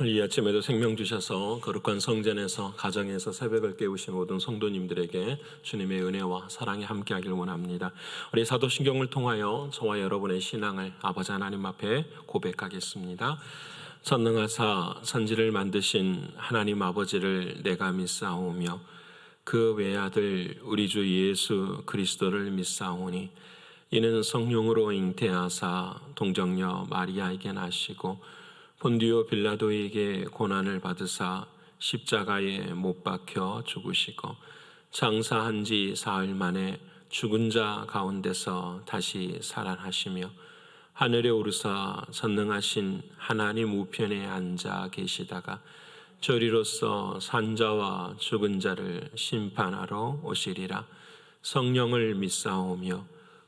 이 아침에도 생명 주셔서 거룩한 성전에서 가정에서 새벽을 깨우신 모든 성도님들에게 주님의 은혜와 사랑이 함께하길 원합니다. 우리 사도신경을 통하여 저와 여러분의 신앙을 아버지 하나님 앞에 고백하겠습니다. 전능하사 천지를 만드신 하나님 아버지를 내가 믿사오며 그 외아들 우리 주 예수 그리스도를 믿사오니 이는 성령으로 잉태하사 동정녀 마리아에게 나시고 본디오 빌라도에게 고난을 받으사 십자가에 못 박혀 죽으시고 장사한 지 사흘 만에 죽은 자 가운데서 다시 살아나시며 하늘에 오르사 전능하신 하나님 우편에 앉아 계시다가 저리로서 산자와 죽은 자를 심판하러 오시리라. 성령을 믿사오며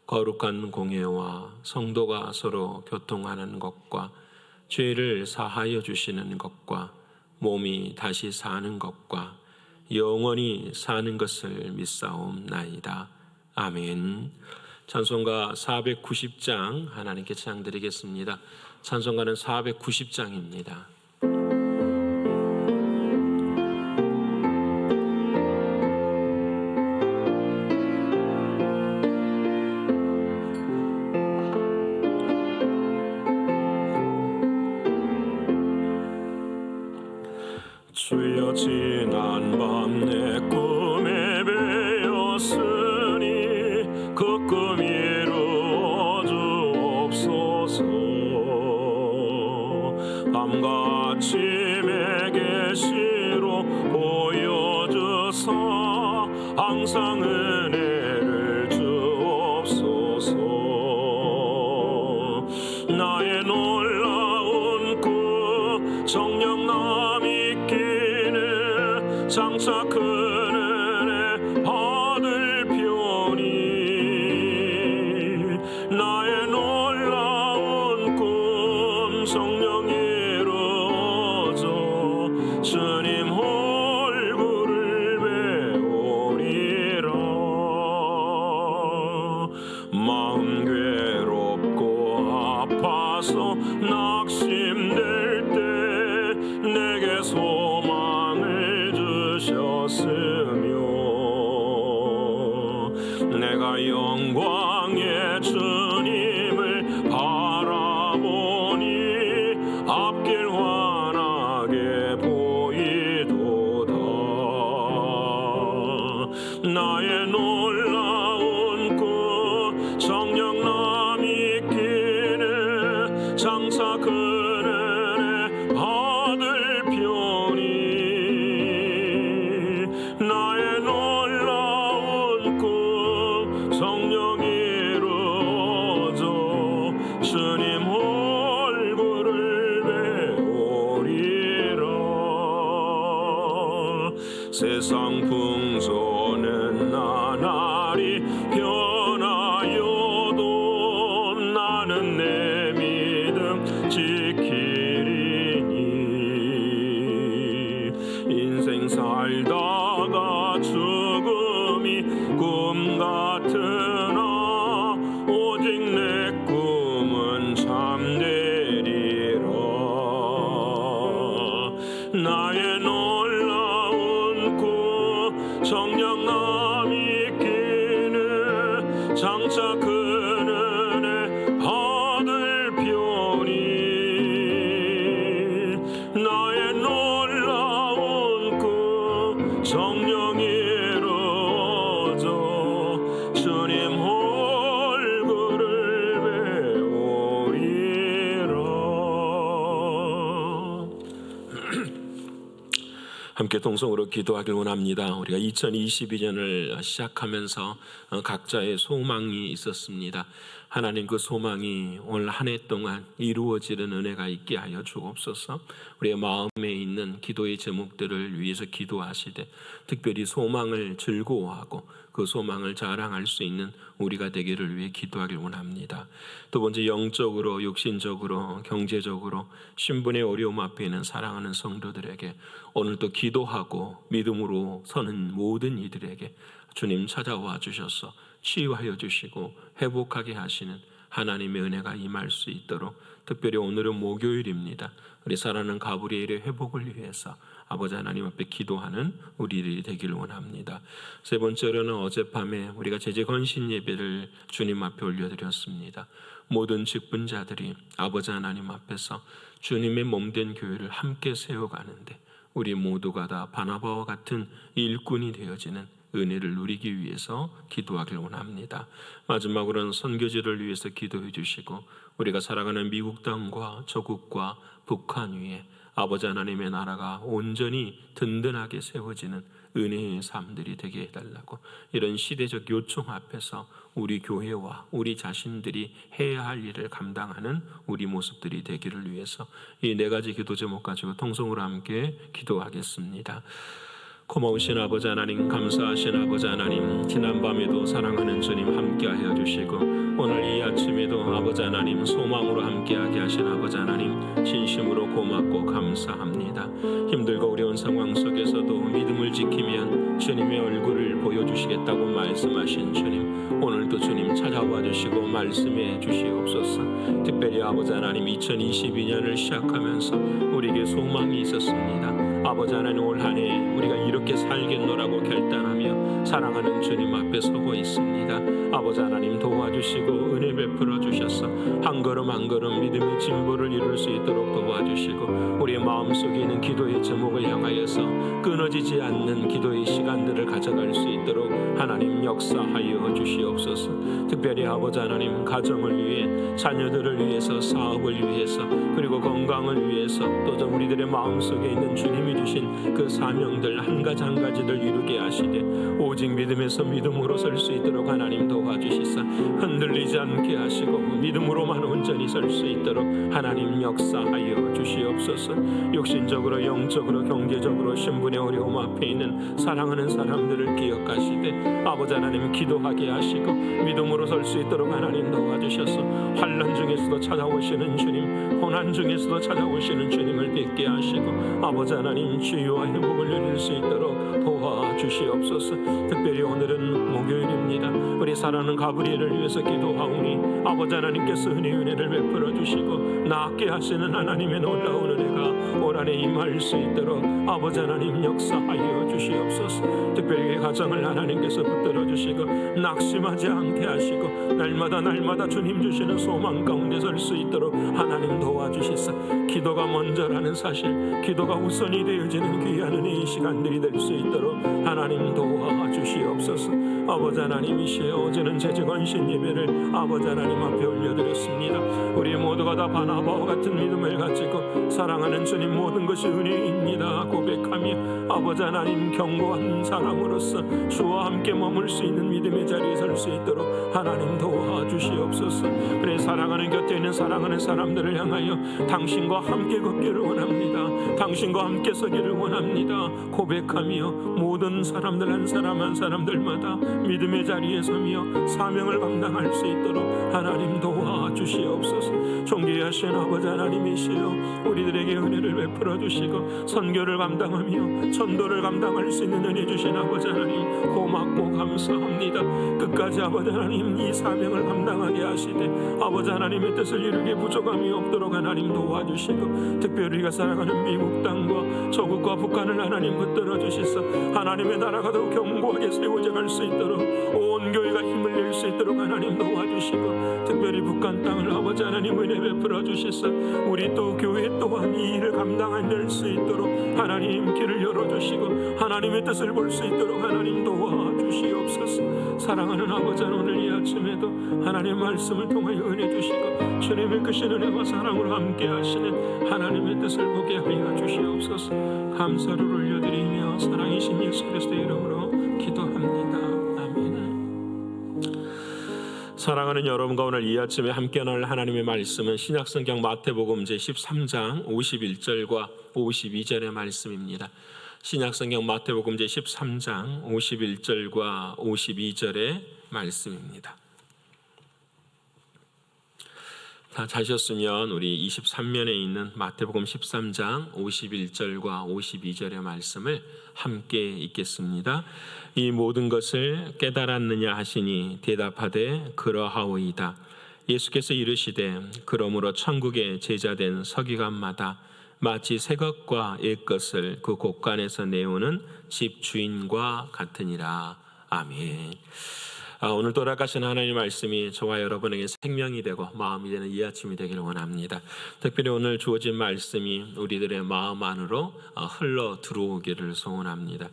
거룩한 공예와 성도가 서로 교통하는 것과 죄를 사하여 주시는 것과 몸이 다시 사는 것과 영원히 사는 것을 믿사옵나이다. 아멘. 찬송가 490장 하나님께 찬양드리겠습니다. 찬송가는 490장입니다. 주여 지난 밤 내 꿈에 배었으니 그 꿈 이루어 주옵소서. 밤과 아침의 계시로 보여주사 항상 은혜를 주옵소서. 나의 놀라운 꿈 정녕 남이 장차 큰 은혜 받을 편이 나의 놀라운 꿈 성령 이루어져 주님 얼굴을 배우리라. 마음 괴롭고 아파서 낙심될 때 내게 소망을 주셨으며 내가 영광의 주님을 바라보니 앞길 환하게 보이도다. 나의 놀라운 꿈 정녕 남이 있기는 장차 큰 은혜 받을 편이 나의 놀라운 꿈 성령 이루어져 주님 얼굴을 배우리라. 세상 풍조는 나날이 변하여도 나는 내 믿음 지키리니 인생 살다가 죽음이 꿈 같으나 오직 내 꿈은 참되리라. 나의 놀라운 꿈 정녕 남이 있기는 장차 큰 은혜 받을 편이 나의 놀라운 꿈 성령 이루어져 주님 얼굴을 배우리라. 함께 동성으로 기도하길 원합니다. 우리가 2022년을 시작하면서 각자의 소망이 있었습니다. 하나님 그 소망이 올 한 해 동안 이루어지는 은혜가 있게 하여 주옵소서. 우리의 마음에 있는 기도의 제목들을 위해서 기도하시되 특별히 소망을 즐거워하고 그 소망을 자랑할 수 있는 우리가 되기를 위해 기도하길 원합니다. 두 번째, 영적으로, 육신적으로, 경제적으로 신분의 어려움 앞에 있는 사랑하는 성도들에게 오늘도 기도하고 믿음으로 서는 모든 이들에게 주님 찾아와 주셔서 치유하여 주시고 회복하게 하시는 하나님의 은혜가 임할 수 있도록, 특별히 오늘은 목요일입니다. 우리 사랑하는 가브리엘의 회복을 위해서 아버지 하나님 앞에 기도하는 우리들이 되기를 원합니다. 세 번째로는 어젯밤에 우리가 제재 건신 예배를 주님 앞에 올려드렸습니다. 모든 직분자들이 아버지 하나님 앞에서 주님의 몸된 교회를 함께 세워가는데 우리 모두가 다 바나바와 같은 일꾼이 되어지는 은혜를 누리기 위해서 기도하길 원합니다. 마지막으로는 선교지를 위해서 기도해 주시고 우리가 살아가는 미국 땅과 저국과 북한 위에 아버지 하나님의 나라가 온전히 든든하게 세워지는 은혜의 삶들이 되게 해달라고, 이런 시대적 요청 앞에서 우리 교회와 우리 자신들이 해야 할 일을 감당하는 우리 모습들이 되기를 위해서 이 네 가지 기도 제목 가지고 통성으로 함께 기도하겠습니다. 고마우신 아버지 하나님, 감사하신 아버지 하나님, 지난밤에도 사랑하는 주님 함께하여 주시고 오늘 이 아침에도 아버지 하나님 소망으로 함께하게 하신 아버지 하나님 진심으로 고맙고 감사합니다. 힘들고 어려운 상황 속에서도 믿음을 지키면 주님의 얼굴을 보여주시겠다고 말씀하신 주님, 오늘도 주님 찾아와 주시고 말씀해 주시옵소서. 특별히 아버지 하나님 2022년을 시작하면서 우리에게 소망이 있었습니다. 아버지 하나님 올 한 해 우리가 이렇게 살겠노라고 결단하며 사랑하는 주님 앞에 서고 있습니다. 아버지 하나님 도와주시고 은혜 베풀어 주셔서 한 걸음 한 걸음 믿음의 진보를 이룰 수 있도록 도와주시고 우리의 마음속에 있는 기도의 제목을 향하여서 끊어지지 않는 기도의 시간들을 가져갈 수 있도록 하나님 역사하여 주시옵소서. 특별히 아버지 하나님 가정을 위해, 자녀들을 위해서, 사업을 위해서, 그리고 건강을 위해서, 또 우리들의 마음속에 있는 주님이 주신 그 사명들 한 가지 한 가지를 이루게 하시되 오직 믿음에서 믿음으로 설 수 있도록 하나님 도와주시사 흔들리지 않게 하시고 믿음으로만 온전히 설 수 있도록 하나님 역사하여 주시옵소서. 육신적으로, 영적으로, 경제적으로 신분의 어려움 앞에 있는 사랑하는 사람들을 기억하시되 아버지 하나님 기도하게 하시고 믿음으로 설 수 있도록 하나님 도와주셔서 환난 중에서도 찾아오시는 주님, 고난 중에서도 찾아오시는 주님을 뵙게 하시고 아버지 하나님 치유와 행복을 누릴 수 있도록 도와주시옵소서. 특별히 오늘은 목요일입니다. 우리 사랑하는 가브리엘을 위해서 기도하오니 아버지 하나님께서 은혜를 베풀어 주시고 낫게 하시는 하나님의 놀라운 은혜가 올 한해 임할 수 있도록 아버지 하나님 역사하여 주시옵소서. 특별히 가정을 하나님께서 붙들어 주시고 낙심하지 않게 하시고 날마다 주님 주시는 소망 가운데 설 수 있도록 하나님 도와주시사 기도가 먼저라는 사실, 기도가 우선이 되어지는 귀한 은혜의 시간들이 될 수 있도록 하나님 도와주시옵소서. 아버지 하나님이시여, 어제는 제재건신 예배를 아버지 하나님 앞에 올려드렸습니다. 우리 모두가 다 바나바와 같은 믿음을 가지고 사랑하는 주님 모든 것이 은혜입니다 고백하며 아버지 하나님 견고한 사람으로서 주와 함께 머물 수 있는 믿음의 자리에 설 수 있도록 하나님 도와주시옵소서. 그래 사랑하는 곁에 있는 사랑하는 사람들을 향하여 당신과 함께 걷기를 원합니다. 당신과 함께 서기를 원합니다 고백하며 모든 사람들 한 사람 한 사람들마다 믿음의 자리에 서며 사명을 감당할 수 있도록 하나님 도와주시옵소서. 존귀하신 아버지 하나님이시여, 우리들에게 은혜를 베풀어 주시고 선교를 감당하며 전도를 감당할 수 있는 은혜 주신 아버지 하나님 고맙고 감사합니다. 끝까지 아버지 하나님 이 사명을 감당하게 하시되 아버지 하나님의 뜻을 이루게 부족함이 없도록 하나님 도와주시고 특별히 우리가 살아가는 미국 땅과 저국과 북한을 하나님 붙들어 주시사 하나님의 나라가 더욱 견고하게 세워져 갈 수 있도록 온 교회가 힘을 낼 수 있도록 하나님 도와주시고 특별히 북한 땅을 아버지 하나님 은혜 베풀어 주시사 우리 또 교회 또한 이 일을 감당할 수 있도록 하나님 길을 열어주시고 하나님의 뜻을 볼 수 있도록 하나님 도와주시옵소서. 사랑하는 아버지 오늘 이 아침에도 하나님의 말씀을 통하여 은혜 주시고 주님의 크신 은혜와 사랑으로 함께 하시는 하나님의 뜻을 보게 하여 주시옵소서. 감사를 올려드리며 사랑이신 예수 그리스도의 이름으로 기도합니다. 아멘. 사랑하는 여러분과 오늘 이 아침에 함께 나눌 하나님의 말씀은 신약성경 마태복음 제13장 51절과 52절의 말씀입니다. 신약성경 마태복음 제13장 51절과 52절의 말씀입니다. 다 자셨으면 우리 23면에 있는 마태복음 13장 51절과 52절의 말씀을 함께 읽겠습니다. 이 모든 것을 깨달았느냐 하시니 대답하되 그러하오이다. 예수께서 이르시되 그러므로 천국의 제자된 서기관마다 마치 새 것과 옛 것을 그 곳간에서 내오는 집 주인과 같으니라. 아멘. 오늘 돌아가신 하나님의 말씀이 저와 여러분에게 생명이 되고 마음이 되는 이 아침이 되기를 원합니다. 특별히 오늘 주어진 말씀이 우리들의 마음 안으로 흘러 들어오기를 소원합니다.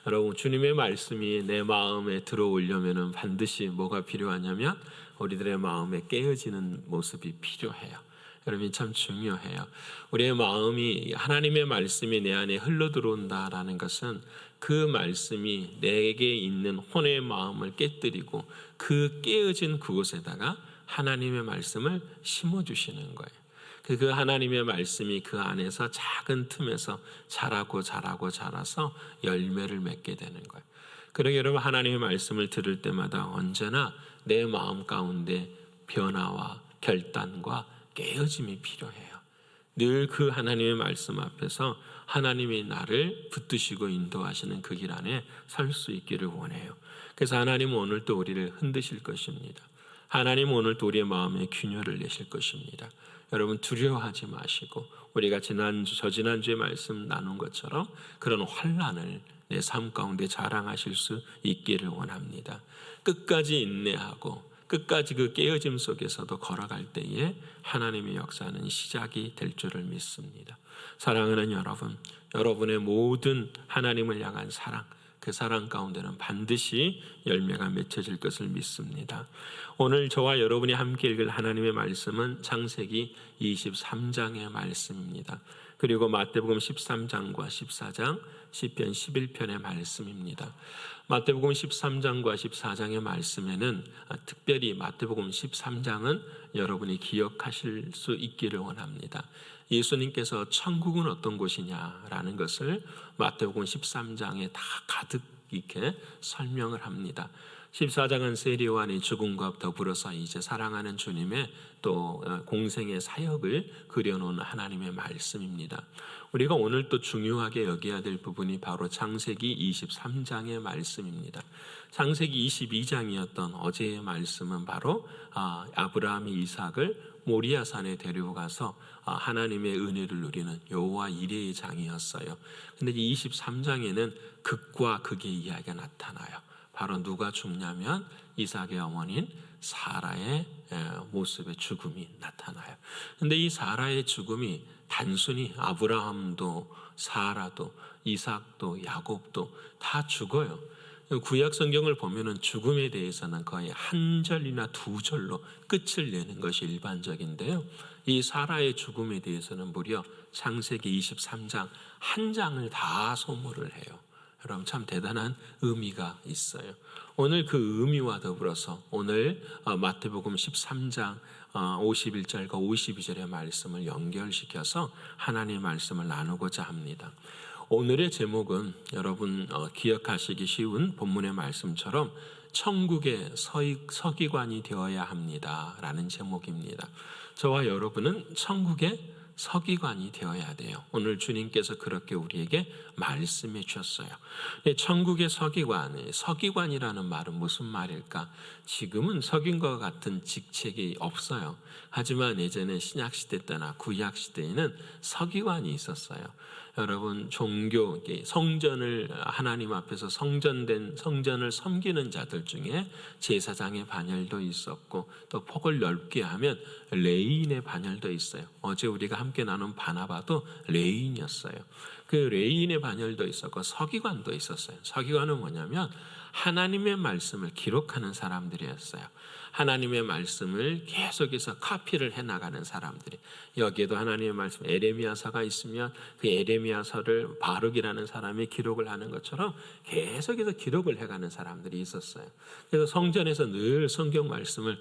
여러분, 주님의 말씀이 내 마음에 들어오려면 반드시 뭐가 필요하냐면 우리들의 마음에 깨어지는 모습이 필요해요. 여러분, 참 중요해요. 우리의 마음이 하나님의 말씀이 내 안에 흘러 들어온다라는 것은 그 말씀이 내게 있는 혼의 마음을 깨뜨리고 그 깨어진 그곳에다가 하나님의 말씀을 심어주시는 거예요. 그 하나님의 말씀이 그 안에서 작은 틈에서 자라서 열매를 맺게 되는 거예요. 그러게 여러분, 하나님의 말씀을 들을 때마다 언제나 내 마음 가운데 변화와 결단과 깨어짐이 필요해요. 늘 그 하나님의 말씀 앞에서 하나님이 나를 붙드시고 인도하시는 그 길 안에 설 수 있기를 원해요. 그래서 하나님은 오늘 또 우리를 흔드실 것입니다. 하나님은 오늘 또 우리의 마음에 균열을 내실 것입니다. 여러분, 두려워하지 마시고 우리가 저지난주에 말씀 나눈 것처럼 그런 환난을 내 삶 가운데 자랑하실 수 있기를 원합니다. 끝까지 인내하고 끝까지 그 깨어짐 속에서도 걸어갈 때에 하나님의 역사는 시작이 될 줄을 믿습니다. 사랑하는 여러분, 여러분의 모든 하나님을 향한 사랑, 그 사랑 가운데는 반드시 열매가 맺혀질 것을 믿습니다. 오늘 저와 여러분이 함께 읽을 하나님의 말씀은 창세기 23장의 말씀입니다. 그리고 마태복음 13장과 14장, 시편 11편의 말씀입니다. 마태복음 13장과 14장의 말씀에는 특별히 마태복음 13장은 여러분이 기억하실 수 있기를 원합니다. 예수님께서 천국은 어떤 곳이냐라는 것을 마태복음 13장에 다 가득 있게 설명을 합니다. 14장은 세리요한의 죽음과 더불어서 이제 사랑하는 주님의 또 공생의 사역을 그려놓은 하나님의 말씀입니다. 우리가 오늘 또 중요하게 여겨야 될 부분이 바로 창세기 23장의 말씀입니다. 창세기 22장이었던 어제의 말씀은 바로 아브라함이 이삭을 모리아산에 데려가서 하나님의 은혜를 누리는 여호와 이레의 장이었어요. 근데 23장에는 극과 극의 이야기가 나타나요. 바로 누가 죽냐면 이삭의 어머니인 사라의 모습의 죽음이 나타나요. 근데 이 사라의 죽음이 단순히 아브라함도 사라도 이삭도 야곱도 다 죽어요. 구약 성경을 보면은 죽음에 대해서는 거의 한 절이나 두 절로 끝을 내는 것이 일반적인데요. 이 사라의 죽음에 대해서는 무려 창세기 23장 한 장을 다 소물을 해요. 여러분, 참 대단한 의미가 있어요. 오늘 그 의미와 더불어서 오늘 마태복음 13장 51절과 52절의 말씀을 연결시켜서 하나님의 말씀을 나누고자 합니다. 오늘의 제목은 여러분 기억하시기 쉬운 본문의 말씀처럼 천국의 서기관이 되어야 합니다 라는 제목입니다. 저와 여러분은 천국의 서기관이 되어야 돼요. 오늘 주님께서 그렇게 우리에게 말씀해 주셨어요. 천국의 서기관이라는 말은 무슨 말일까? 지금은 석인과 같은 직책이 없어요. 하지만 예전에 신약시대 때나 구약시대에는 서기관이 있었어요. 여러분, 종교, 성전을 하나님 앞에서 성전을 섬기는 자들 중에 제사장의 반열도 있었고 또 폭을 넓게 하면 레인의 반열도 있어요. 어제 우리가 함께 나눈 바나바도 레인이었어요. 그 레인의 반열도 있었고 서기관도 있었어요. 서기관은 뭐냐면 하나님의 말씀을 기록하는 사람들이었어요. 하나님의 말씀을 계속해서 카피를 해나가는 사람들이, 여기에도 하나님의 말씀 에레미야서가 있으면 그 에레미야서를 바룩이라는 사람이 기록을 하는 것처럼 계속해서 기록을 해가는 사람들이 있었어요. 그래서 성전에서 늘 성경 말씀을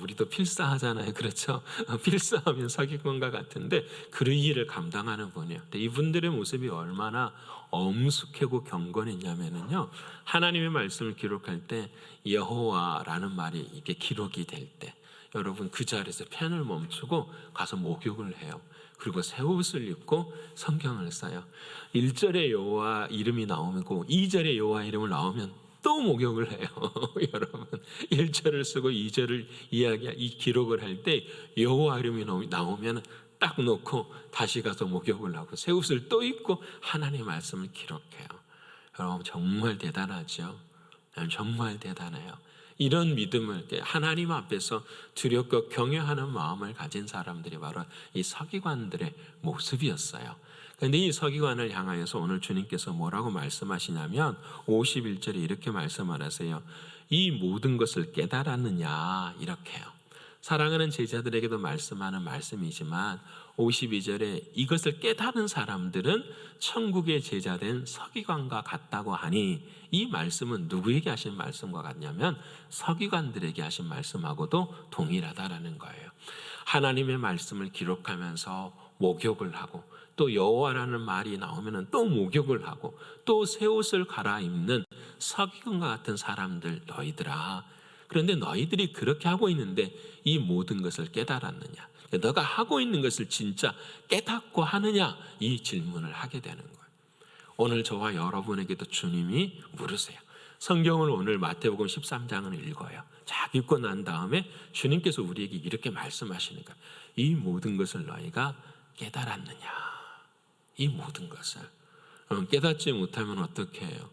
우리도 필사하잖아요. 그렇죠? 필사하면 서기관과 같은데 그 일을 감당하는 분이에요. 이분들의 모습이 얼마나 엄숙하고 경건했냐면요, 하나님의 말씀을 기록할 때 여호와라는 말이 이게 기록이 될 때 여러분 그 자리에서 펜을 멈추고 가서 목욕을 해요. 그리고 새 옷을 입고 성경을 써요. 1절에 여호와 이름이 나오고 2절에 여호와 이름을 나오면 또 목욕을 해요. 여러분 1절을 쓰고 2절을 이 기록을 할 때 여호와 이름이 나오면 딱 놓고 다시 가서 목욕을 하고 새 옷을 또 입고 하나님의 말씀을 기록해요. 여러분 정말 대단하죠. 정말 대단해요. 이런 믿음을 하나님 앞에서 두렵고 경외하는 마음을 가진 사람들이 바로 이 서기관들의 모습이었어요. 그런데 이 서기관을 향하여서 오늘 주님께서 뭐라고 말씀하시냐면 51절에 이렇게 말씀하세요. 이 모든 것을 깨달았느냐 이렇게요. 사랑하는 제자들에게도 말씀하는 말씀이지만 52절에 이것을 깨달은 사람들은 천국의 제자된 서기관과 같다고 하니 이 말씀은 누구에게 하신 말씀과 같냐면 서기관들에게 하신 말씀하고도 동일하다라는 거예요. 하나님의 말씀을 기록하면서 목욕을 하고 또 여호와라는 말이 나오면 또 목욕을 하고 또 새 옷을 갈아입는 서기관과 같은 사람들 너희들아. 그런데 너희들이 그렇게 하고 있는데 이 모든 것을 깨달았느냐? 너가 하고 있는 것을 진짜 깨닫고 하느냐? 이 질문을 하게 되는 거예요. 오늘 저와 여러분에게도 주님이 물으세요. 성경을 오늘 마태복음 13장을 읽어요. 쫙 읽고 난 다음에 주님께서 우리에게 이렇게 말씀하시는 거예요. 이 모든 것을 너희가 깨달았느냐? 이 모든 것을 깨닫지 못하면 어떻게 해요?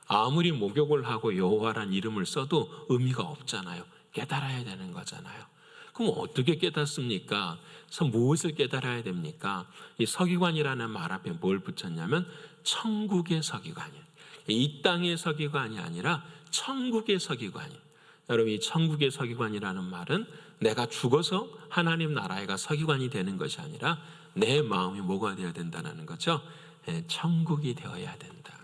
아무리 목욕을 하고 여호와란 이름을 써도 의미가 없잖아요. 깨달아야 되는 거잖아요. 그럼 어떻게 깨닫습니까? 그래서 무엇을 깨달아야 됩니까? 이 서기관이라는 말 앞에 뭘 붙였냐면 천국의 서기관이에요. 이 땅의 서기관이 아니라 천국의 서기관이에요. 여러분 이 천국의 서기관이라는 말은 내가 죽어서 하나님 나라에 가 서기관이 되는 것이 아니라 내 마음이 뭐가 되어야 된다는 거죠? 천국이 되어야 된다.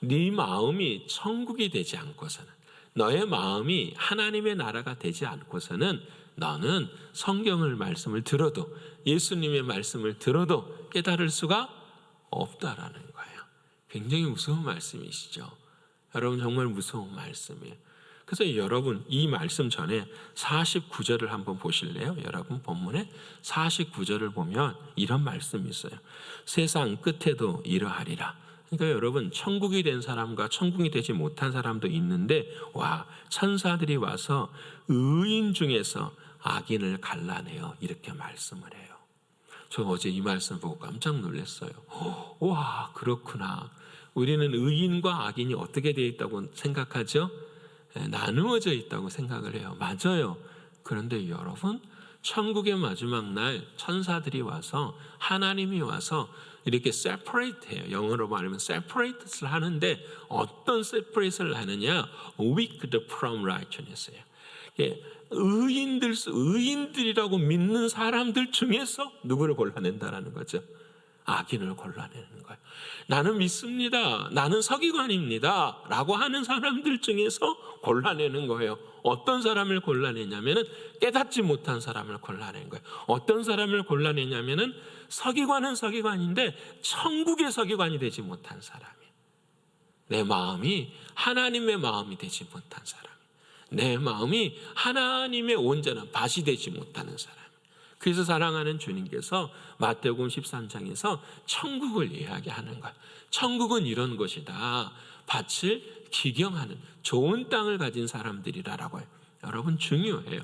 네 마음이 천국이 되지 않고서는, 너의 마음이 하나님의 나라가 되지 않고서는 너는 성경을 말씀을 들어도, 예수님의 말씀을 들어도 깨달을 수가 없다라는 거예요. 굉장히 무서운 말씀이시죠. 여러분 정말 무서운 말씀이에요. 그래서 여러분 이 말씀 전에 49절을 한번 보실래요? 여러분 본문에 49절을 보면 이런 말씀이 있어요. 세상 끝에도 이러하리라. 그러니까 여러분 천국이 된 사람과 천국이 되지 못한 사람도 있는데 천사들이 와서 의인 중에서 악인을 갈라내어 이렇게 말씀을 해요. 저 어제 이 말씀 보고 깜짝 놀랐어요. 와 그렇구나. 우리는 의인과 악인이 어떻게 되어 있다고 생각하죠? 나누어져 있다고 생각을 해요. 맞아요. 그런데 여러분 천국의 마지막 날 천사들이 와서 하나님이 와서 이렇게 separate 해요. 영어로 말하면 separate를 하는데 어떤 separate를 하느냐? wicked from righteousness예요. 의인들이라고 믿는 사람들 중에서 누구를 골라낸다라는 거죠? 악인을 골라내는 거예요. 나는 믿습니다. 나는 서기관입니다. 라고 하는 사람들 중에서 골라내는 거예요. 어떤 사람을 골라내냐면은 깨닫지 못한 사람을 골라내는 거예요. 어떤 사람을 골라내냐면은 서기관은 서기관인데 천국의 서기관이 되지 못한 사람이에요. 내 마음이 하나님의 마음이 되지 못한 사람. 내 마음이 하나님의 온전한 밭이 되지 못하는 사람. 그래서 사랑하는 주님께서 마태복음 13장에서 천국을 이야기하는 거예요. 천국은 이런 것이다. 밭을 기경하는 좋은 땅을 가진 사람들이라고 해요. 여러분 중요해요.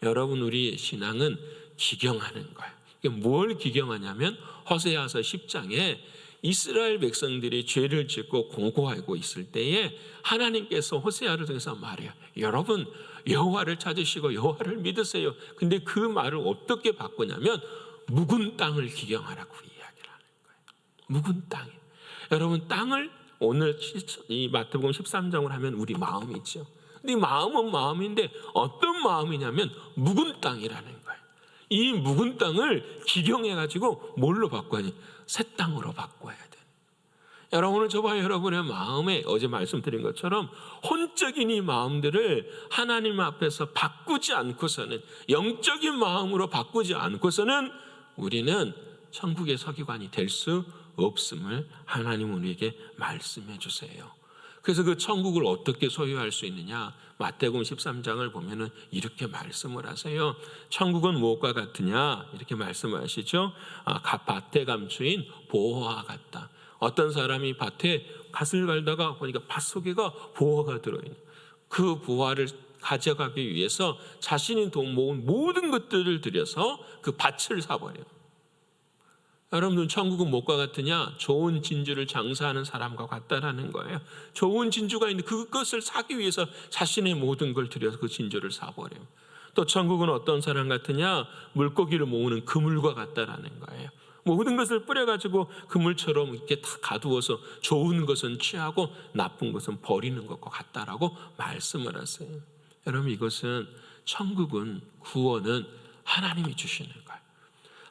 여러분 우리 신앙은 기경하는 거예요. 이게 뭘 기경하냐면 호세아서 10장에 이스라엘 백성들이 죄를 짓고 공고하고 있을 때에 하나님께서 호세아를 통해서 말해요. 여러분 여호와를 찾으시고 여호와를 믿으세요. 근데 그 말을 어떻게 바꾸냐면 묵은 땅을 기경하라고 이야기를 하는 거예요. 묵은 땅에. 여러분 땅을 오늘 이 마태복음 13장을 하면 우리 마음이죠. 근데 이 마음은 마음인데 어떤 마음이냐면 묵은 땅이라는 거예요. 이 묵은 땅을 기경해가지고 뭘로 바꿔야지? 새 땅으로 바꿔야 돼. 여러분 오늘 저와 여러분의 마음에 어제 말씀드린 것처럼 혼적인 이 마음들을 하나님 앞에서 바꾸지 않고서는, 영적인 마음으로 바꾸지 않고서는 우리는 천국의 서기관이 될 수 없음을 하나님 우리에게 말씀해 주세요. 그래서 그 천국을 어떻게 소유할 수 있느냐? 마태복음 13장을 보면은 이렇게 말씀을 하세요. 천국은 무엇과 같으냐? 이렇게 말씀하시죠. 밭에 감추인 보화와 같다. 어떤 사람이 밭에 밭을 갈다가 보니까 밭 속에가 보화가 들어있는, 그 보화를 가져가기 위해서 자신이 돈 모은 모든 것들을 들여서 그 밭을 사버려요. 여러분들 천국은 무엇과 같으냐? 좋은 진주를 장사하는 사람과 같다라는 거예요. 좋은 진주가 있는데 그것을 사기 위해서 자신의 모든 걸 들여서 그 진주를 사버려요. 또 천국은 어떤 사람 같으냐? 물고기를 모으는 그물과 같다라는 거예요. 모든 것을 뿌려가지고 그물처럼 이렇게 다 가두어서 좋은 것은 취하고 나쁜 것은 버리는 것과 같다라고 말씀을 하세요. 여러분, 이것은 천국은, 구원은 하나님이 주시는 거예요.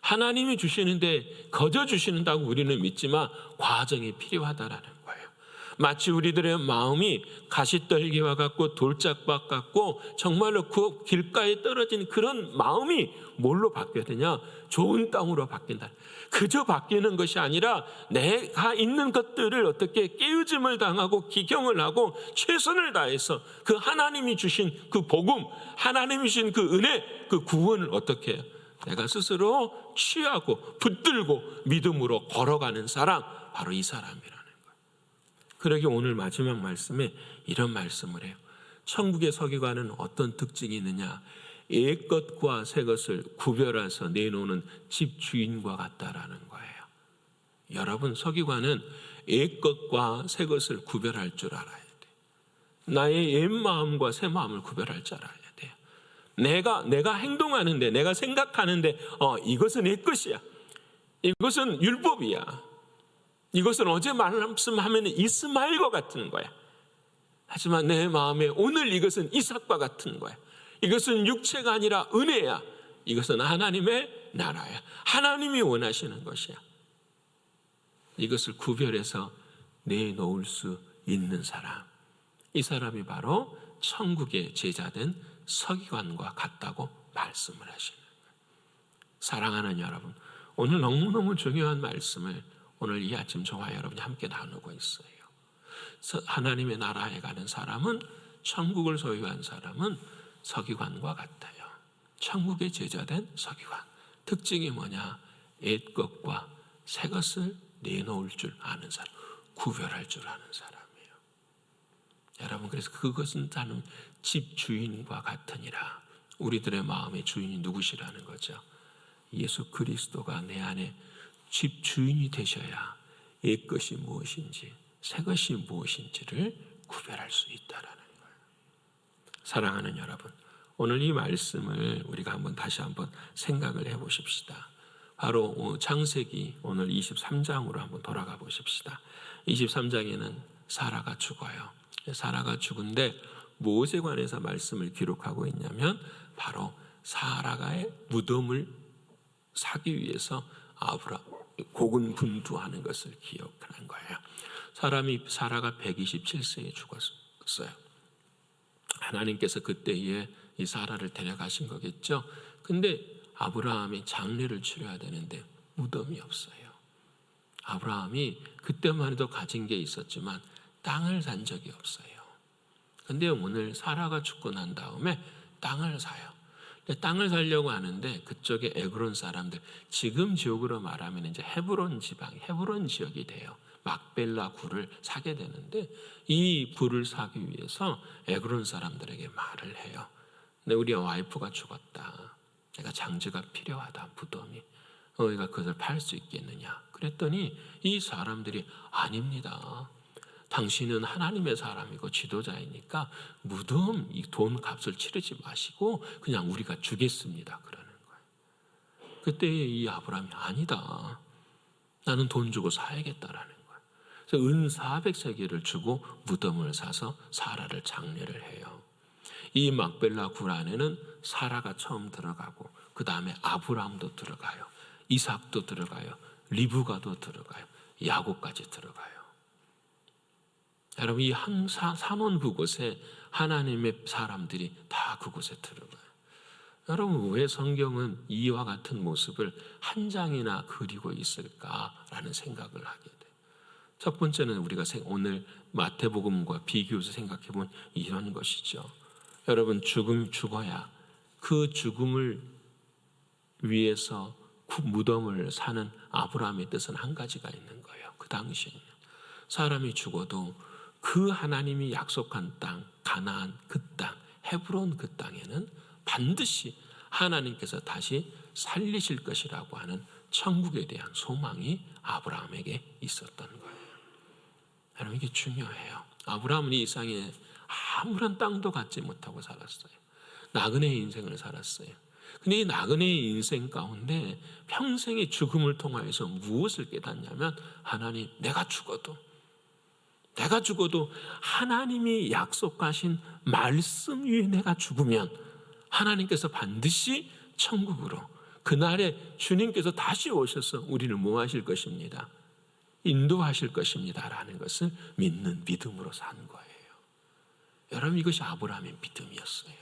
하나님이 주시는데 거저 주시는다고 우리는 믿지만 과정이 필요하다라는 거예요. 마치 우리들의 마음이 가시떨기와 같고 돌짝밭 같고 정말로 그 길가에 떨어진 그런 마음이 뭘로 바뀌어야 되냐? 좋은 땅으로 바뀐다. 그저 바뀌는 것이 아니라 내가 있는 것들을 어떻게 깨우침을 당하고 기경을 하고 최선을 다해서 그 하나님이 주신 그 복음, 하나님이 주신 그 은혜, 그 구원을 어떻게 해요? 내가 스스로 취하고 붙들고 믿음으로 걸어가는 사람, 바로 이 사람이라는 거예요. 그러기 오늘 마지막 말씀에 이런 말씀을 해요. 천국의 서기관은 어떤 특징이 있느냐? 옛것과 새것을 구별해서 내놓는 집주인과 같다라는 거예요. 여러분, 서기관은 옛것과 새것을 구별할 줄 알아야 돼요. 나의 옛 마음과 새 마음을 구별할 줄 알아야 돼요. 내가 행동하는데, 내가 생각하는데 이것은 옛 것이야, 이것은 율법이야, 이것은 어제 말씀하면 이스마엘과 같은 거야. 하지만 내 마음에 오늘 이것은 이삭과 같은 거야. 이것은 육체가 아니라 은혜야. 이것은 하나님의 나라야. 하나님이 원하시는 것이야. 이것을 구별해서 내놓을 수 있는 사람, 이 사람이 바로 천국의 제자된 서기관과 같다고 말씀을 하시는 거예요. 사랑하는 여러분, 오늘 너무너무 중요한 말씀을 오늘 이 아침 저와 여러분이 함께 나누고 있어요. 하나님의 나라에 가는 사람은, 천국을 소유한 사람은 서기관과 같아요. 천국의 제자된 서기관. 특징이 뭐냐? 옛것과 새것을 내놓을 줄 아는 사람, 구별할 줄 아는 사람이에요. 여러분, 그래서 그것은 나는 집주인과 같으니라. 우리들의 마음의 주인이 누구시라는 거죠? 예수 그리스도가 내 안에 집주인이 되셔야 옛것이 무엇인지 새것이 무엇인지를 구별할 수 있다라는 거예요. 사랑하는 여러분, 오늘 이 말씀을 우리가 다시 한번 생각을 해보십시다. 바로 창세기 오늘 23장으로 한번 돌아가 보십시다. 23장에는 사라가 죽어요. 사라가 죽은데 무엇에 관해서 말씀을 기록하고 있냐면 바로 사라가의 무덤을 사기 위해서 아브라함 고군분투하는 것을 기억하는 거예요. 사라가 127세에 죽었어요. 하나님께서 그때에 이 사라를 데려가신 거겠죠. 근데 아브라함이 장례를 치러야 되는데 무덤이 없어요. 아브라함이 그때만 해도 가진 게 있었지만 땅을 산 적이 없어요. 근데 오늘 사라가 죽고 난 다음에 땅을 사요. 땅을 사려고 하는데 그쪽에 에그론 사람들, 지금 지역으로 말하면 이제 헤브론 지방, 헤브론 지역이 돼요. 막벨라 굴을 사게 되는데 이 굴을 사기 위해서 에그론 사람들에게 말을 해요. 근데 우리 와이프가 죽었다. 내가 장지가 필요하다. 무덤이. 너희가 그것을 팔 수 있겠느냐. 그랬더니 이 사람들이 아닙니다. 당신은 하나님의 사람이고 지도자이니까 무덤 이 돈 값을 치르지 마시고 그냥 우리가 주겠습니다. 그러는 거예요. 그때 이 아브라함이 아니다. 나는 돈 주고 사야겠다라는 거예요. 그래서 은 400세겔을 주고 무덤을 사서 사라를 장례를 해요. 이 막벨라 굴 안에는 사라가 처음 들어가고 그 다음에 아브라함도 들어가요. 이삭도 들어가요. 리브가도 들어가요. 야곱까지 들어가요. 여러분, 이 한 산원 그곳에 하나님의 사람들이 다 그곳에 들어가요. 여러분, 왜 성경은 이와 같은 모습을 한 장이나 그리고 있을까라는 생각을 하게 돼요. 첫 번째는 우리가 오늘 마태복음과 비교해서 생각해본 이런 것이죠. 여러분, 죽어야 그 죽음을 위해서 무덤을 사는 아브라함의 뜻은 한 가지가 있는 거예요. 그 당시에는 사람이 죽어도 그 하나님이 약속한 땅, 가나안 그 땅, 헤브론 그 땅에는 반드시 하나님께서 다시 살리실 것이라고 하는 천국에 대한 소망이 아브라함에게 있었던 거예요. 여러분, 이게 중요해요. 아브라함은 이 세상에 아무런 땅도 갖지 못하고 살았어요. 나그네의 인생을 살았어요. 근데 이 나그네의 인생 가운데 평생의 죽음을 통하여서 무엇을 깨닫냐면, 하나님, 내가 죽어도 하나님이 약속하신 말씀 위에 내가 죽으면 하나님께서 반드시 천국으로, 그날에 주님께서 다시 오셔서 우리를 뭐 하실 것입니다? 인도하실 것입니다 라는 것을 믿는 믿음으로 산 거예요. 여러분, 이것이 아브라함의 믿음이었어요.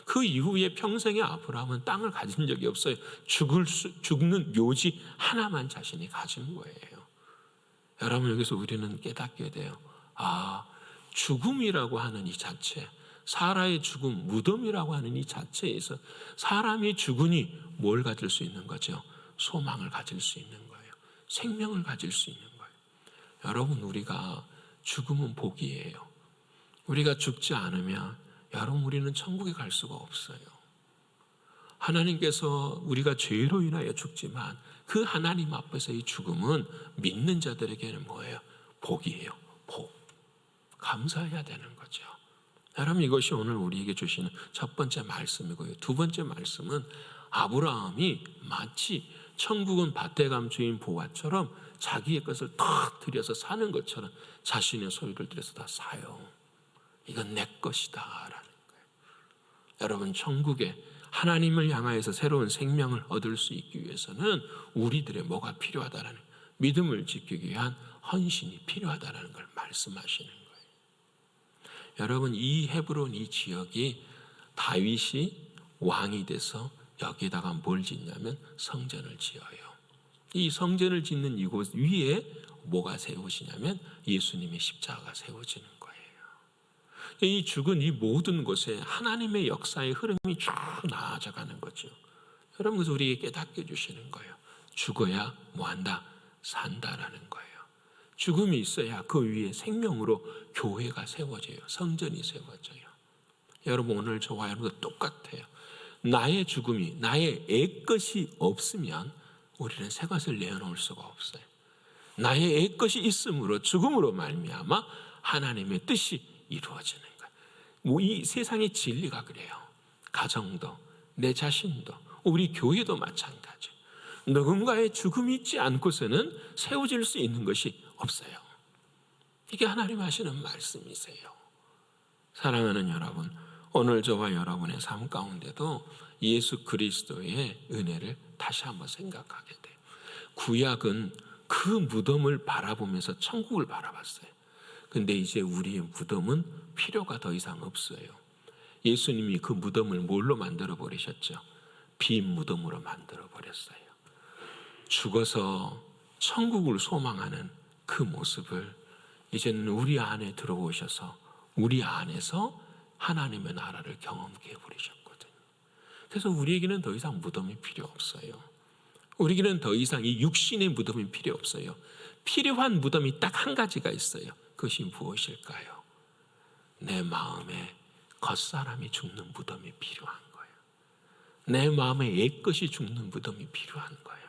그 이후에 평생에 아브라함은 땅을 가진 적이 없어요. 죽는 묘지 하나만 자신이 가진 거예요. 여러분, 여기서 우리는 깨닫게 돼요. 죽음이라고 하는 이 자체, 사라의 죽음, 무덤이라고 하는 이 자체에서 사람이 죽으니 뭘 가질 수 있는 거죠? 소망을 가질 수 있는 거예요. 생명을 가질 수 있는 거예요. 여러분, 우리가 죽음은 복이에요. 우리가 죽지 않으면 여러분, 우리는 천국에 갈 수가 없어요. 하나님께서 우리가 죄로 인하여 죽지만 그 하나님 앞에서의 죽음은 믿는 자들에게는 뭐예요? 복이에요. 복. 감사해야 되는 거죠. 여러분, 이것이 오늘 우리에게 주시는 첫 번째 말씀이고요. 두 번째 말씀은 아브라함이 마치 천국은 밭에 감추인 보화처럼 자기의 것을 다 들여서 사는 것처럼 자신의 소유를 들여서 다 사요. 이건 내 것이다 라는 거예요. 여러분, 천국에 하나님을 향하여서 새로운 생명을 얻을 수 있기 위해서는 우리들의 뭐가 필요하다라는, 믿음을 지키기 위한 헌신이 필요하다라는 걸 말씀하시는 거예요. 여러분, 이 헤브론 이 지역이 다윗이 왕이 돼서 여기에다가 뭘 짓냐면 성전을 지어요. 이 성전을 짓는 이곳 위에 뭐가 세워지냐면 예수님의 십자가가 세워지는 거예요. 이 죽은 이 모든 곳에 하나님의 역사의 흐름이 쭉 나아져가는 거죠. 여러분, 그래서 우리에게 깨닫게 해주시는 거예요. 죽어야 뭐한다? 산다라는 거예요. 죽음이 있어야 그 위에 생명으로 교회가 세워져요. 성전이 세워져요. 여러분, 오늘 저와 여러분도 똑같아요. 나의 죽음이, 나의 애것이 없으면 우리는 새 것을 내어놓을 수가 없어요. 나의 애것이 있음으로, 죽음으로 말미암아 하나님의 뜻이 이루어지는 거예요. 이 세상의 진리가 그래요. 가정도, 내 자신도, 우리 교회도 마찬가지. 누군가의 죽음이 있지 않고서는 세워질 수 있는 것이 없어요. 이게 하나님 하시는 말씀이세요. 사랑하는 여러분, 오늘 저와 여러분의 삶 가운데도 예수 그리스도의 은혜를 다시 한번 생각하게 돼요. 구약은 그 무덤을 바라보면서 천국을 바라봤어요. 근데 이제 우리의 무덤은 필요가 더 이상 없어요. 예수님이 그 무덤을 뭘로 만들어 버리셨죠? 빈 무덤으로 만들어 버렸어요. 죽어서 천국을 소망하는 그 모습을 이제는 우리 안에 들어오셔서 우리 안에서 하나님의 나라를 경험케 해버리셨거든요. 그래서 우리에게는 더 이상 무덤이 필요 없어요. 우리에게는 더 이상 이 육신의 무덤이 필요 없어요. 필요한 무덤이 딱 한 가지가 있어요. 그것이 무엇일까요? 내 마음에 겉사람이 죽는 무덤이 필요한 거예요. 내 마음에 옛것이 죽는 무덤이 필요한 거예요.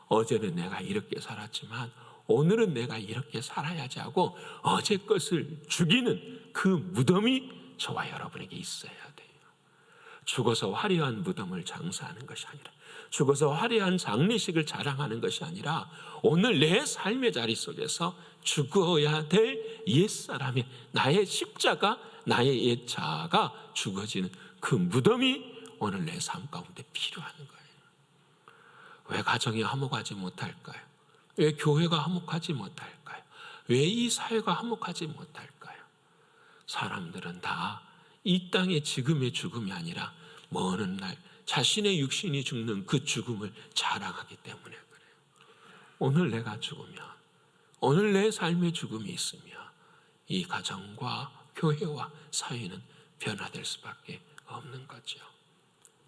어제는 내가 이렇게 살았지만 오늘은 내가 이렇게 살아야지 하고 어제 것을 죽이는 그 무덤이 저와 여러분에게 있어야 돼요. 죽어서 화려한 무덤을 장사하는 것이 아니라, 죽어서 화려한 장례식을 자랑하는 것이 아니라, 오늘 내 삶의 자리 속에서 죽어야 될 옛사람이, 나의 십자가, 나의 옛 자아가 죽어지는 그 무덤이 오늘 내 삶 가운데 필요한 거예요. 왜 가정이 화목하지 못할까요? 왜 교회가 화목하지 못할까요? 왜 이 사회가 화목하지 못할까요? 사람들은 다 이 땅의 지금의 죽음이 아니라 먼 날 자신의 육신이 죽는 그 죽음을 자랑하기 때문에 그래요. 오늘 내가 죽으면, 오늘 내 삶의 죽음이 있으면 이 가정과 교회와 사회는 변화될 수밖에 없는 거죠.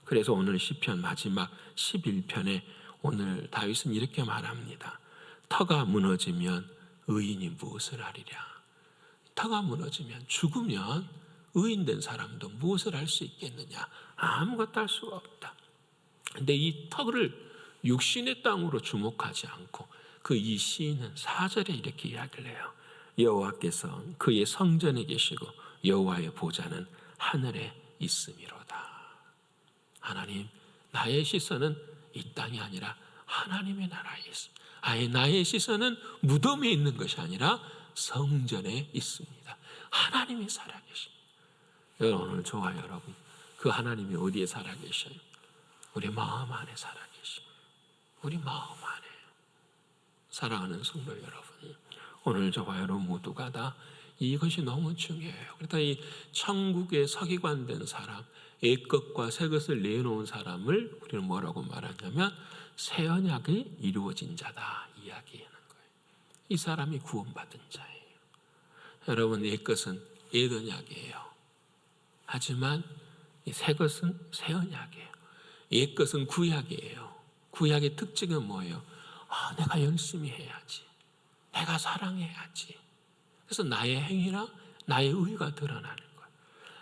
그래서 오늘 시편 마지막 11편에 오늘 다윗은 이렇게 말합니다. 터가 무너지면 의인이 무엇을 하리랴. 터가 무너지면, 죽으면 의인된 사람도 무엇을 할 수 있겠느냐. 아무것도 할 수가 없다. 근데 이 터를 육신의 땅으로 주목하지 않고 그 이 시인은 4절에 이렇게 이야기를 해요. 여호와께서 그의 성전에 계시고 여호와의 보좌는 하늘에 있음이로다. 하나님, 나의 시선은 이 땅이 아니라 하나님의 나라에 있습니다. 아예 나의 시선은 무덤에 있는 것이 아니라 성전에 있습니다. 하나님이 살아계십니다. 여러분, 오늘 저와 여러분, 그 하나님이 어디에 살아계셔요? 우리 마음 안에 살아계십니다. 우리 마음 안에. 사랑하는 성도 여러분, 오늘 저와 여러분 모두가 다 이것이 너무 중요해요. 그러다 이 천국의 서기관된 사람, 옛것과 새것을 내놓은 사람을 우리는 뭐라고 말하냐면 새 언약이 이루어진 자다 이야기하는 거예요. 이 사람이 구원받은 자예요. 여러분, 옛것은 옛 언약이에요. 하지만 이 새것은 새 언약이에요. 옛것은 구약이에요. 구약의 특징은 뭐예요? 내가 열심히 해야지. 내가 사랑해야지. 그래서 나의 행위나 나의 의가 드러나는 거예요.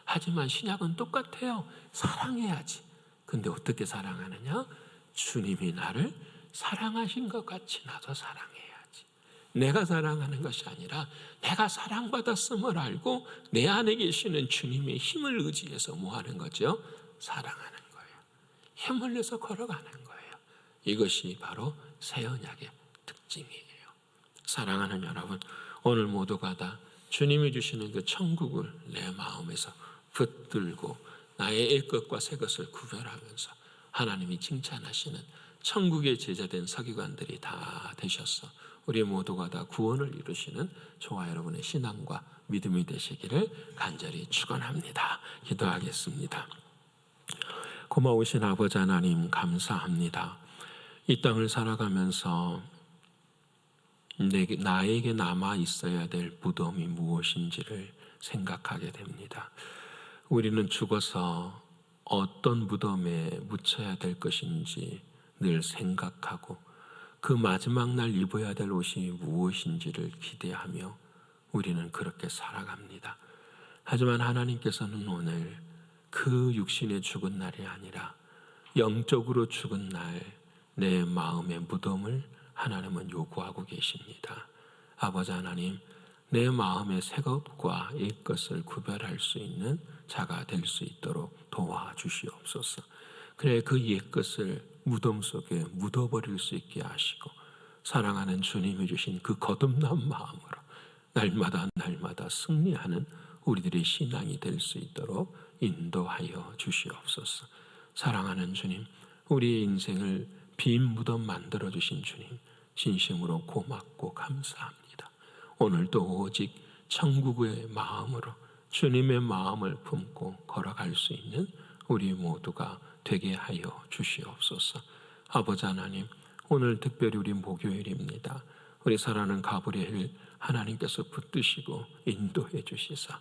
하지만 신약은 똑같아요. 사랑해야지. 근데 어떻게 사랑하느냐? 주님이 나를 사랑하신 것 같이 나도 사랑해야지. 내가 사랑하는 것이 아니라 내가 사랑받았음을 알고 내 안에 계시는 주님의 힘을 의지해서 뭐 하는 거죠? 사랑하는 거예요. 힘을 내서 걸어가는 거예요. 이것이 바로 새 언약의 특징이에요. 사랑하는 여러분, 오늘 모두가 다 주님이 주시는 그 천국을 내 마음에서 붙들고 나의 옛것과 새것을 구별하면서 하나님이 칭찬하시는 천국의 제자된 서기관들이 다 되셔서 우리 모두가 다 구원을 이루시는 저와 여러분의 신앙과 믿음이 되시기를 간절히 축원합니다. 기도하겠습니다. 고마우신 아버지 하나님, 감사합니다. 이 땅을 살아가면서 나에게 남아 있어야 될 무덤이 무엇인지를 생각하게 됩니다. 우리는 죽어서 어떤 무덤에 묻혀야 될 것인지 늘 생각하고 그 마지막 날 입어야 될 옷이 무엇인지를 기대하며 우리는 그렇게 살아갑니다. 하지만 하나님께서는 오늘 그 육신의 죽은 날이 아니라 영적으로 죽은 날 내 마음의 무덤을 하나님은 요구하고 계십니다. 아버지 하나님, 내 마음의 새 것과 옛 것을 구별할 수 있는 자가 될 수 있도록 도와주시옵소서. 그래 그 옛 것을 무덤 속에 묻어버릴 수 있게 하시고 사랑하는 주님이 주신 그 거듭난 마음으로 날마다 승리하는 우리들의 신앙이 될 수 있도록 인도하여 주시옵소서. 사랑하는 주님, 우리의 인생을 빈 무덤 만들어주신 주님, 진심으로 고맙고 감사합니다. 오늘도 오직 천국의 마음으로 주님의 마음을 품고 걸어갈 수 있는 우리 모두가 되게 하여 주시옵소서. 아버지 하나님, 오늘 특별히 우리 목요일입니다. 우리 사랑하는 가브리엘 하나님께서 붙드시고 인도해 주시사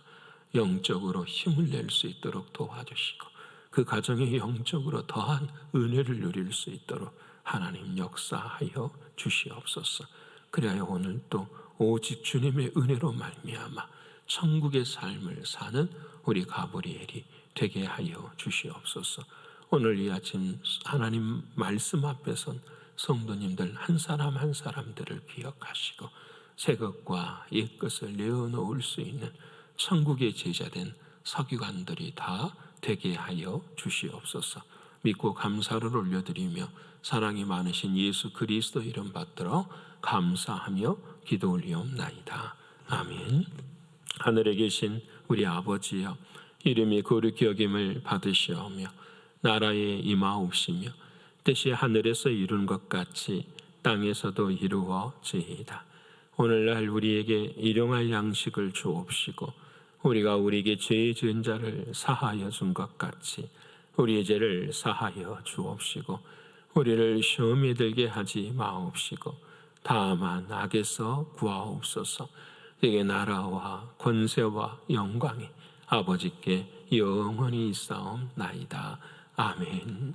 영적으로 힘을 낼 수 있도록 도와주시고 그 가정에 영적으로 더한 은혜를 누릴 수 있도록 하나님 역사하여 주시옵소서. 그래야 오늘 또 오직 주님의 은혜로 말미암아 천국의 삶을 사는 우리 가브리엘이 되게 하여 주시옵소서. 오늘 이 아침 하나님 말씀 앞에 선 성도님들 한 사람 한 사람들을 기억하시고 새 것과 옛 것을 내어놓을 수 있는 천국의 제자된 서기관들이 다 되게 하여 주시옵소서. 믿고 감사를 올려드리며 사랑이 많으신 예수 그리스도 이름 받들어 감사하며 기도 올리옵나이다. 아멘. 하늘에 계신 우리 아버지여, 이름이 거룩히 여김을 받으시오며 나라에 임하옵시며 뜻이 하늘에서 이룬 것 같이 땅에서도 이루어지이다. 오늘날 우리에게 일용할 양식을 주옵시고 우리가 우리에게 죄 지은 자를 사하여 준 것 같이 우리의 죄를 사하여 주옵시고 우리를 시험에 들게 하지 마옵시고 다만 악에서 구하옵소서. 내게 나라와 권세와 영광이 아버지께 영원히 있사옵나이다. 아멘.